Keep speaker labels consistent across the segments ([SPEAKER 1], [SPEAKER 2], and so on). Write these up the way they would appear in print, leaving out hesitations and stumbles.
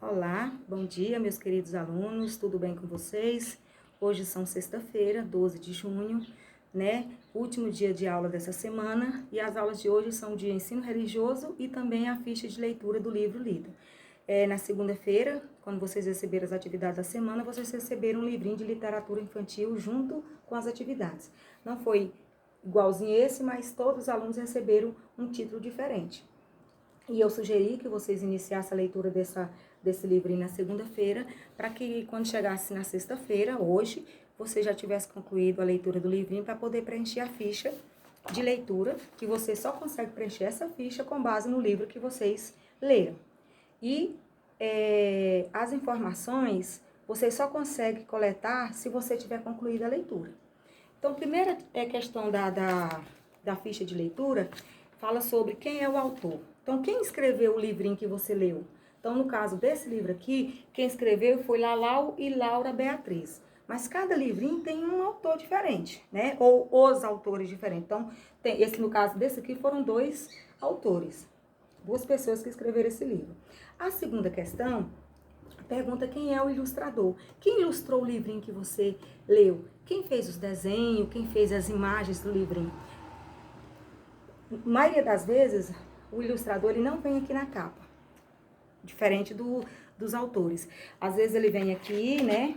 [SPEAKER 1] Olá, bom dia, meus queridos alunos, tudo bem com vocês? Hoje são sexta-feira, 12 de junho, né? Último dia de aula dessa semana, e as aulas de hoje são de ensino religioso e também a ficha de leitura do livro lido. Na segunda-feira, quando vocês receberam as atividades da semana, vocês receberam um livrinho de literatura infantil junto com as atividades. Não foi igualzinho esse, mas todos os alunos receberam um título diferente. E eu sugeri que vocês iniciassem a leitura desse livrinho na segunda-feira, para que quando chegasse na sexta-feira, hoje, você já tivesse concluído a leitura do livrinho para poder preencher a ficha de leitura, que você só consegue preencher essa ficha com base no livro que vocês leram. E as informações vocês só conseguem coletar se você tiver concluído a leitura. Então, a primeira questão da ficha de leitura fala sobre quem é o autor. Então, quem escreveu o livrinho que você leu? Então, no caso desse livro aqui, quem escreveu foi Lalau e Laura Beatriz. Mas cada livrinho tem um autor diferente, né? Ou os autores diferentes. Então, no caso desse aqui, foram dois autores. Duas pessoas que escreveram esse livro. A segunda questão pergunta quem é o ilustrador. Quem ilustrou o livrinho que você leu? Quem fez os desenhos? Quem fez as imagens do livrinho? A maioria das vezes, o ilustrador ele não vem aqui na capa, diferente dos autores. Às vezes ele vem aqui, né?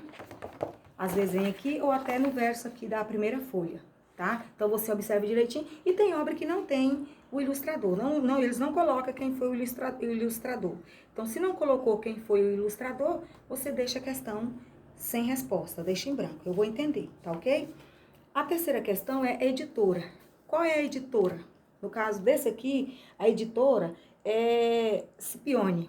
[SPEAKER 1] Às vezes vem aqui ou até no verso aqui da primeira folha, tá? Então você observa direitinho. E tem obra que não tem o ilustrador. Não, eles não colocam quem foi o ilustrador. Então, se não colocou quem foi o ilustrador, você deixa a questão sem resposta, deixa em branco. Eu vou entender, tá ok? A terceira questão é editora. Qual é a editora? No caso desse aqui, a editora é Scipione,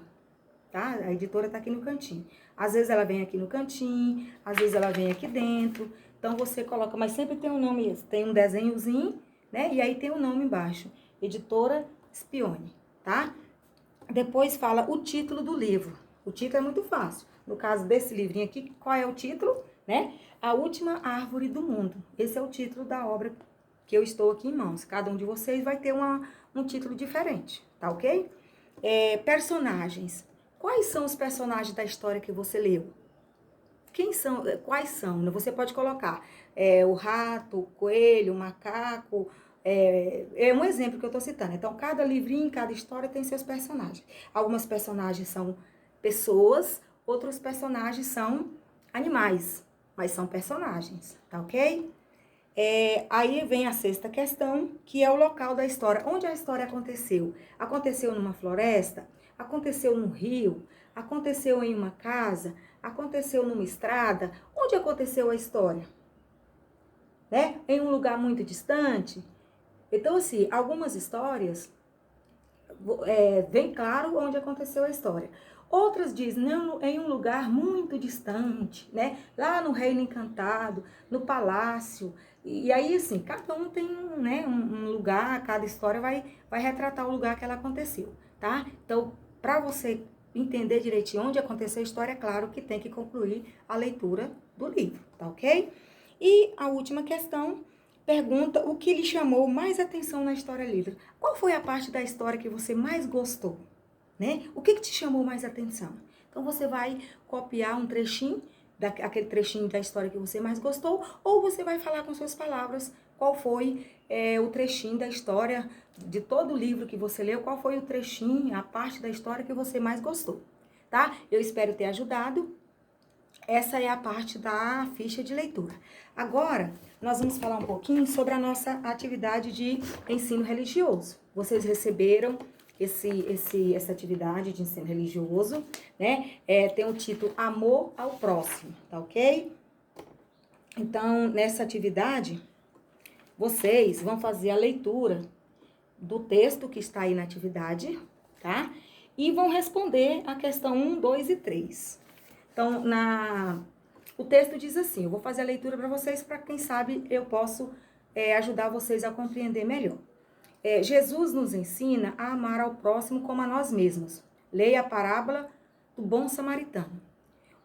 [SPEAKER 1] tá? A editora tá aqui no cantinho. Às vezes ela vem aqui no cantinho, às vezes ela vem aqui dentro. Então, você coloca, mas sempre tem um nome, tem um desenhozinho, né? E aí tem um nome embaixo. Editora Scipione, tá? Depois fala o título do livro. O título é muito fácil. No caso desse livrinho aqui, qual é o título, né? A Última Árvore do Mundo. Esse é o título da obra que eu estou aqui em mãos. Cada um de vocês vai ter um título diferente, tá ok? Personagens. Quais são os personagens da história que você leu? Quais são? Você pode colocar o rato, o coelho, o macaco. É um exemplo que eu estou citando. Então, cada livrinho, cada história tem seus personagens. Algumas personagens são pessoas, outros personagens são animais, mas são personagens, tá ok? Aí vem a sexta questão, que é o local da história. Onde a história aconteceu? Aconteceu numa floresta? Aconteceu num rio? Aconteceu em uma casa? Aconteceu numa estrada? Onde aconteceu a história? Né? Em um lugar muito distante? Então, assim, algumas histórias, vem claro onde aconteceu a história. Outras dizem, não, em um lugar muito distante, né? Lá no Reino Encantado, no Palácio. E aí, assim, cada um tem um lugar, cada história vai retratar o lugar que ela aconteceu, tá? Então, para você entender direitinho onde aconteceu a história, é claro que tem que concluir a leitura do livro, tá ok? E a última questão pergunta o que lhe chamou mais atenção na história lida. Qual foi a parte da história que você mais gostou? Né? O que te chamou mais atenção? Então, você vai copiar um trechinho, aquele trechinho da história que você mais gostou, ou você vai falar com suas palavras qual foi o trechinho da história, de todo o livro que você leu, qual foi o trechinho, a parte da história que você mais gostou, tá? Eu espero ter ajudado. Essa é a parte da ficha de leitura. Agora, nós vamos falar um pouquinho sobre a nossa atividade de ensino religioso. Vocês receberam essa atividade de ensino religioso, né? Tem o título Amor ao Próximo, tá ok? Então, nessa atividade, vocês vão fazer a leitura do texto que está aí na atividade, tá? E vão responder a questão 1, 2 e 3. Então, o texto diz assim, eu vou fazer a leitura para vocês, para quem sabe eu posso ajudar vocês a compreender melhor. Jesus nos ensina a amar ao próximo como a nós mesmos. Leia a parábola do bom samaritano.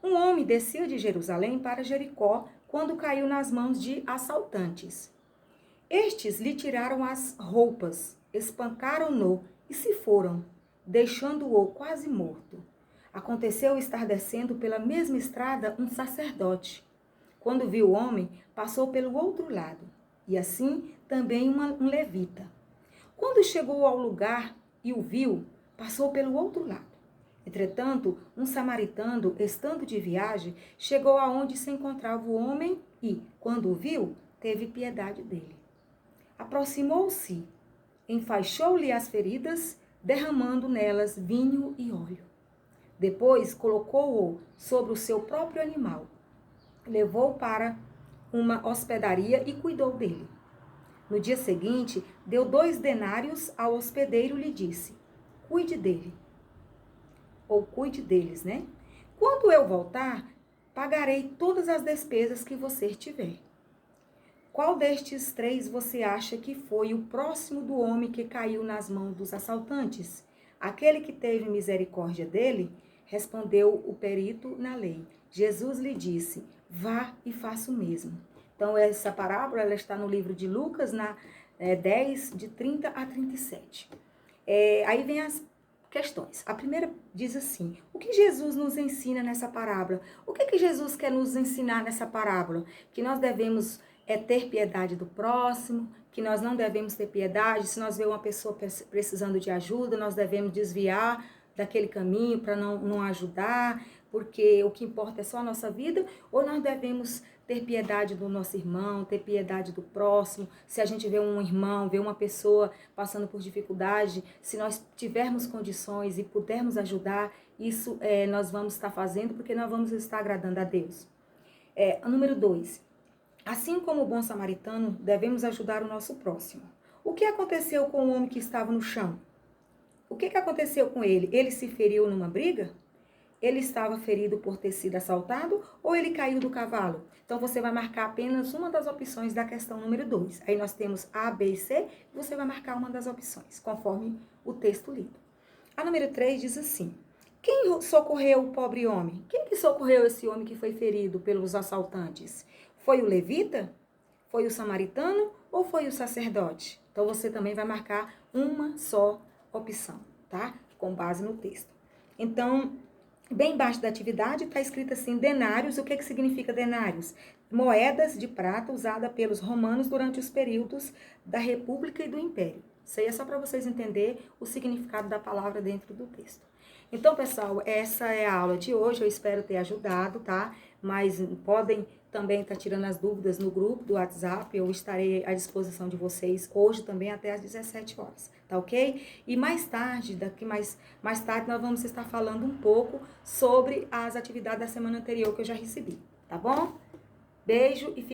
[SPEAKER 1] Um homem descia de Jerusalém para Jericó quando caiu nas mãos de assaltantes. Estes lhe tiraram as roupas, espancaram-no e se foram, deixando-o quase morto. A Aconteceu estar descendo pela mesma estrada um sacerdote. Quando viu o homem, passou pelo outro lado, e assim também um levita. Quando chegou ao lugar e o viu, passou pelo outro lado. Entretanto, um samaritano, estando de viagem, chegou aonde se encontrava o homem e, quando o viu, teve piedade dele. Aproximou-se, enfaixou-lhe as feridas, derramando nelas vinho e óleo. Depois colocou-o sobre o seu próprio animal, levou-o para uma hospedaria e cuidou dele. No dia seguinte, deu 2 denários ao hospedeiro e lhe disse: cuide dele, ou cuide deles, né? Quando eu voltar, pagarei todas as despesas que você tiver. Qual destes 3 você acha que foi o próximo do homem que caiu nas mãos dos assaltantes? Aquele que teve misericórdia dele? Respondeu o perito na lei. Jesus lhe disse: vá e faça o mesmo. Então, essa parábola ela está no livro de Lucas, 10, de 30 a 37. Aí vem as questões. A primeira diz assim: o que Jesus nos ensina nessa parábola? O que Jesus quer nos ensinar nessa parábola? Que nós devemos ter piedade do próximo, que nós não devemos ter piedade. Se nós vemos uma pessoa precisando de ajuda, nós devemos desviar daquele caminho para não ajudar, porque o que importa é só a nossa vida, ou nós devemos ter piedade do nosso irmão, ter piedade do próximo. Se a gente vê um irmão, vê uma pessoa passando por dificuldade, se nós tivermos condições e pudermos ajudar, isso nós vamos estar fazendo, porque nós vamos estar agradando a Deus. Número 2. Assim como o bom samaritano, devemos ajudar o nosso próximo. O que aconteceu com o homem que estava no chão? O que aconteceu com ele? Ele se feriu numa briga? Ele estava ferido por ter sido assaltado ou ele caiu do cavalo? Então, você vai marcar apenas uma das opções da questão número 2. Aí nós temos A, B e C, e você vai marcar uma das opções, conforme o texto lido. A número 3 diz assim: quem socorreu o pobre homem? Quem que socorreu esse homem que foi ferido pelos assaltantes? Foi o levita? Foi o samaritano ou foi o sacerdote? Então, você também vai marcar uma só opção, tá? Com base no texto. Então, bem embaixo da atividade está escrito assim: denários. O que significa denários? Moedas de prata usada pelos romanos durante os períodos da República e do Império. Isso aí é só para vocês entenderem o significado da palavra dentro do texto. Então, pessoal, essa é a aula de hoje. Eu espero ter ajudado, tá? Mas podem também estar tirando as dúvidas no grupo do WhatsApp. Eu estarei à disposição de vocês hoje também até às 17 horas, tá ok? E mais tarde, mais tarde, nós vamos estar falando um pouco sobre as atividades da semana anterior que eu já recebi, tá bom? Beijo e